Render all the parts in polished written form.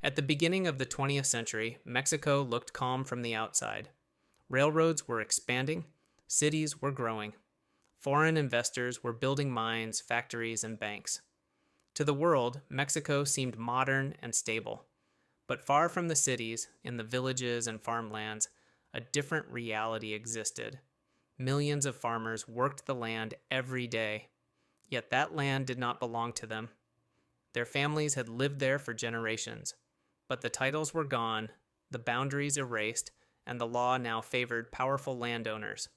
At the beginning of the 20th century, Mexico looked calm from the outside. Railroads were expanding, cities were growing. Foreign investors were building mines, factories, and banks. To the world, Mexico seemed modern and stable. But far from the cities, in the villages and farmlands, a different reality existed. Millions of farmers worked the land every day. Yet that land did not belong to them. Their families had lived there for generations. But the titles were gone, the boundaries erased, and the law now favored powerful landowners.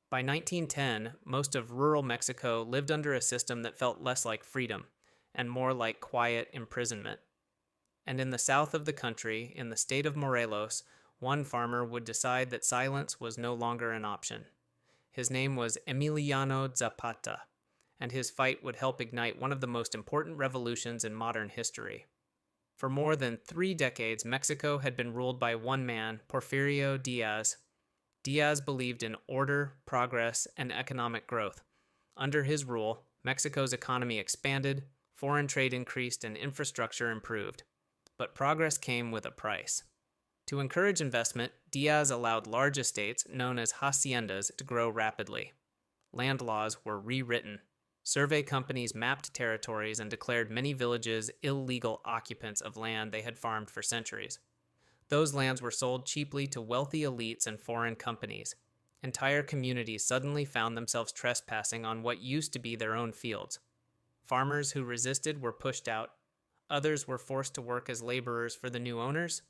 By 1910, most of rural Mexico lived under a system that felt less like freedom and more like quiet imprisonment. And in the south of the country, in the state of Morelos, one farmer would decide that silence was no longer an option. His name was Emiliano Zapata, and his fight would help ignite one of the most important revolutions in modern history. For more than 3 decades, Mexico had been ruled by one man, Porfirio Diaz. Diaz believed in order, progress, and economic growth. Under his rule, Mexico's economy expanded, foreign trade increased, and infrastructure improved. But progress came with a price. To encourage investment, Diaz allowed large estates, known as haciendas, to grow rapidly. Land laws were rewritten. Survey companies mapped territories and declared many villages illegal occupants of land they had farmed for centuries. Those lands were sold cheaply to wealthy elites and foreign companies. Entire communities suddenly found themselves trespassing on what used to be their own fields. Farmers who resisted were pushed out. Others were forced to work as laborers for the new owners.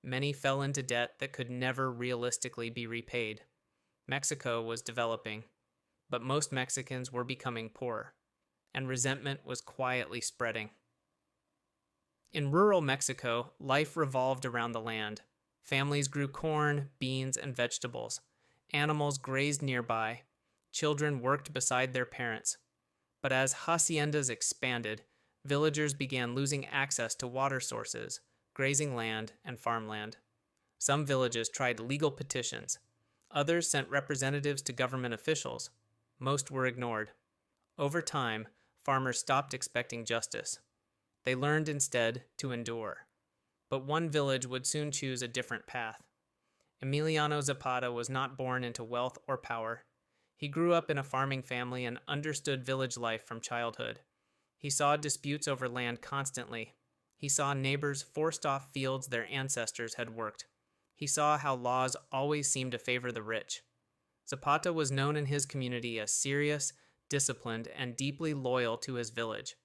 Many fell into debt that could never realistically be repaid. Mexico was developing, but most Mexicans were becoming poor, and resentment was quietly spreading. In rural Mexico, life revolved around the land. Families grew corn, beans, and vegetables. Animals grazed nearby. Children worked beside their parents. But as haciendas expanded, villagers began losing access to water sources, grazing land, and farmland. Some villages tried legal petitions. Others sent representatives to government officials. Most were ignored. Over time, farmers stopped expecting justice. They learned instead to endure. But one village would soon choose a different path. Emiliano Zapata was not born into wealth or power. He grew up in a farming family and understood village life from childhood. He saw disputes over land constantly. He saw neighbors forced off fields their ancestors had worked. He saw how laws always seemed to favor the rich. Zapata was known in his community as serious, disciplined, and deeply loyal to his village.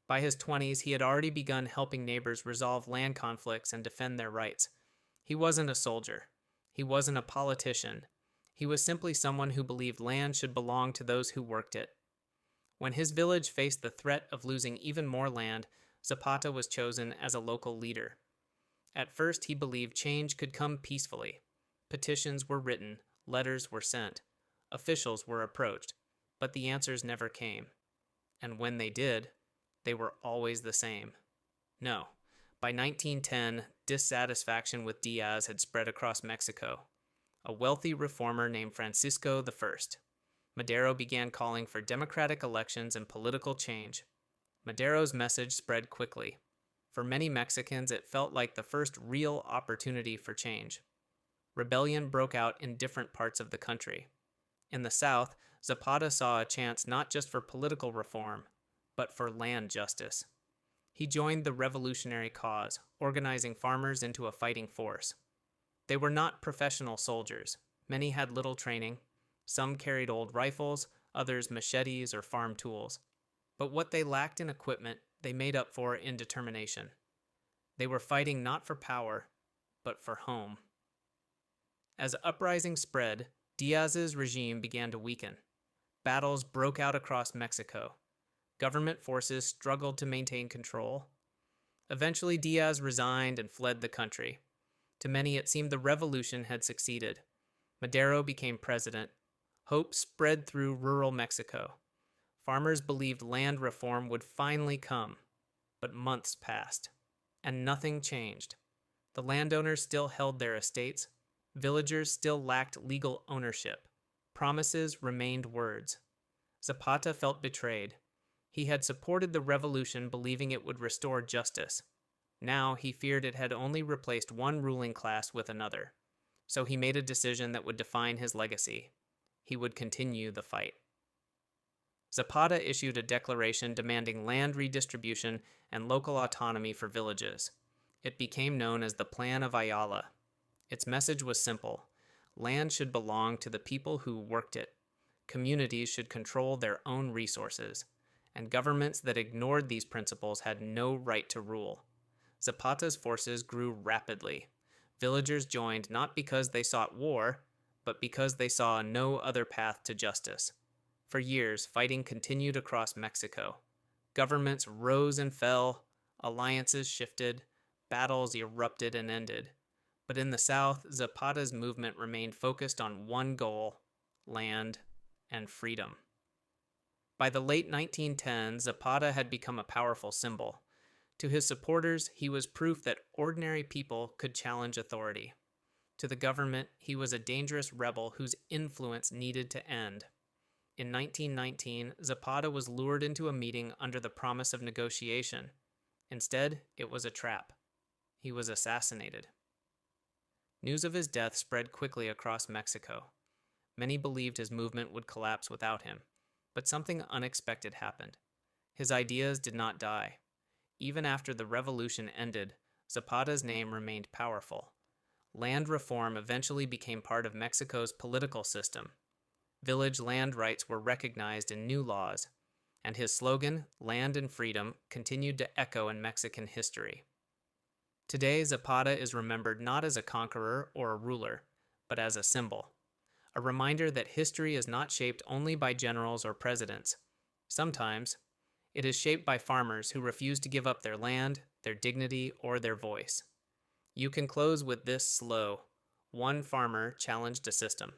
By his 20s, he had already begun helping neighbors resolve land conflicts and defend their rights. He wasn't a soldier. He wasn't a politician. He was simply someone who believed land should belong to those who worked it. When his village faced the threat of losing even more land, Zapata was chosen as a local leader. At first, he believed change could come peacefully. Petitions were written, letters were sent, officials were approached, but the answers never came. And when they did, they were always the same. No, by 1910, dissatisfaction with Diaz had spread across Mexico. A wealthy reformer named Francisco I. Madero began calling for democratic elections and political change. Madero's message spread quickly. For many Mexicans, it felt like the first real opportunity for change. Rebellion broke out in different parts of the country. In the South, Zapata saw a chance not just for political reform, but for land justice. He joined the revolutionary cause, organizing farmers into a fighting force. They were not professional soldiers. Many had little training. Some carried old rifles, others machetes or farm tools. But what they lacked in equipment, they made up for in determination. They were fighting not for power, but for home. As uprising spread, Diaz's regime began to weaken. Battles broke out across Mexico. Government forces struggled to maintain control. Eventually, Diaz resigned and fled the country. To many, it seemed the revolution had succeeded. Madero became president. Hope spread through rural Mexico. Farmers believed land reform would finally come. But months passed, and nothing changed. The landowners still held their estates. Villagers still lacked legal ownership. Promises remained words. Zapata felt betrayed. He had supported the revolution believing it would restore justice. Now he feared it had only replaced one ruling class with another. So he made a decision that would define his legacy. He would continue the fight. Zapata issued a declaration demanding land redistribution and local autonomy for villages. It became known as the Plan of Ayala. Its message was simple. Land should belong to the people who worked it. Communities should control their own resources. And governments that ignored these principles had no right to rule. Zapata's forces grew rapidly. Villagers joined not because they sought war, but because they saw no other path to justice. For years, fighting continued across Mexico. Governments rose and fell, alliances shifted, battles erupted and ended. But in the South, Zapata's movement remained focused on one goal: land and freedom. By the late 1910s, Zapata had become a powerful symbol. To his supporters, he was proof that ordinary people could challenge authority. To the government, he was a dangerous rebel whose influence needed to end. In 1919, Zapata was lured into a meeting under the promise of negotiation. Instead, it was a trap. He was assassinated. News of his death spread quickly across Mexico. Many believed his movement would collapse without him, but something unexpected happened. His ideas did not die. Even after the revolution ended, Zapata's name remained powerful. Land reform eventually became part of Mexico's political system. Village land rights were recognized in new laws, and his slogan, "Land and Freedom," continued to echo in Mexican history. Today, Zapata is remembered not as a conqueror or a ruler, but as a symbol. A reminder that history is not shaped only by generals or presidents. Sometimes, it is shaped by farmers who refuse to give up their land, their dignity, or their voice. You can close with this slow: one farmer challenged a system.